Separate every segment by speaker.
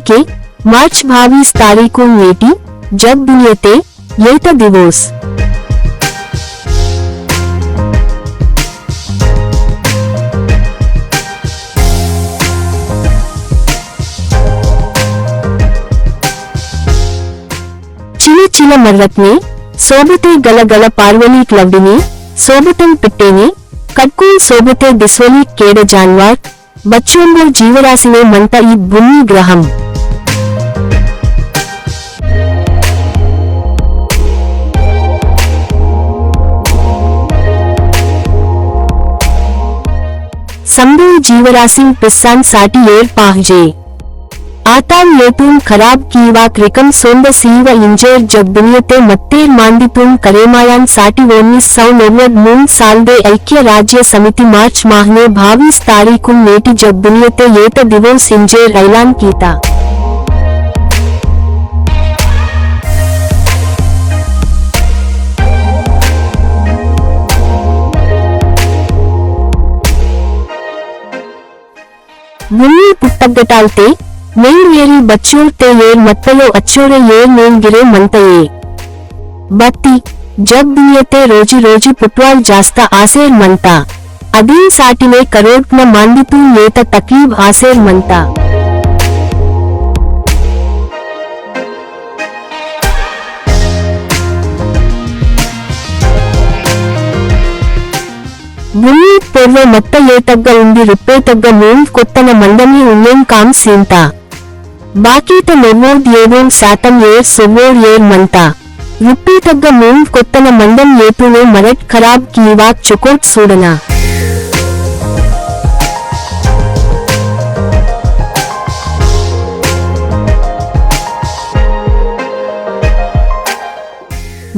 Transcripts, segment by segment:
Speaker 1: के मार्च 22 तारीखु नेटी जब दुनियते येत दिवस। చిన్న మర్రత్ని సోబతే గలగల పార్వలి క్లవ్డిని సోబతం పిట్టేని కట్కు సోబతే దిస్వలి కేడ జాన్వార్ బచ్చోంబో జీవరాశినే మంట ఈ భూమి గ్రహం। संभव जीवराशि पिस्सान साटी एर पाहजे आतान येतून खराब कीवा क्रिकम सोंद सीव इंजेर जब दुनियते मत्तेर मांदितून करेमायान साटी 1993 साल दे ऐक्य राज्य समिति मार्च माहने 22 तारीखु नेटी जब दुनियते येत दिवस इंजेर ऐलान कीता। मुन्नी पुट्टगटालते मेर येरी बच्चोर ते येर मत्तलो अच्छोरे येर नेन गिरे मंतये बत्ती जब दुनियते रोजी रोजी पुट्वाल जास्ता आसेर मंता अदीन साटिने करोड़न मांदितू येत तकलीब आसेर मंता। భూమి పూర్వ మొత్త ఏతగ్గ ఉండి రుప్పేతగ్గ మూన్ కొత్తన మండమి ఉన్నేం కాం సీంతా బాకీత 97% ఏర్ సొవ్వోర్ ఏర్ మంతా రుప్పేతగ్గ మూన్ కొత్తన మండం ఏతూనే మరట్ ఖరాబ్ కీవాక్ చుకోట్ సూడనా।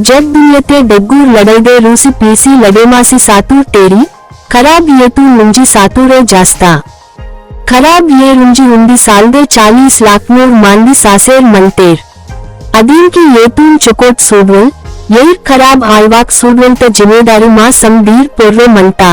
Speaker 1: जब दुनियते डेग्गूर लड़ैदे रूसी पीसी लड़ेमासी सातूर टेरी खराब येतू नुंजी सातूरे जास्ता खराब ये रुंजी उंदी सालदे 40 लाख नूर मांदी सासेर मंतेर अदीन की येतून चुकोट सूडवल येर खराब आयवाक सूडवल त जिम्मेदारी मा संबीर पोर्रे मंता।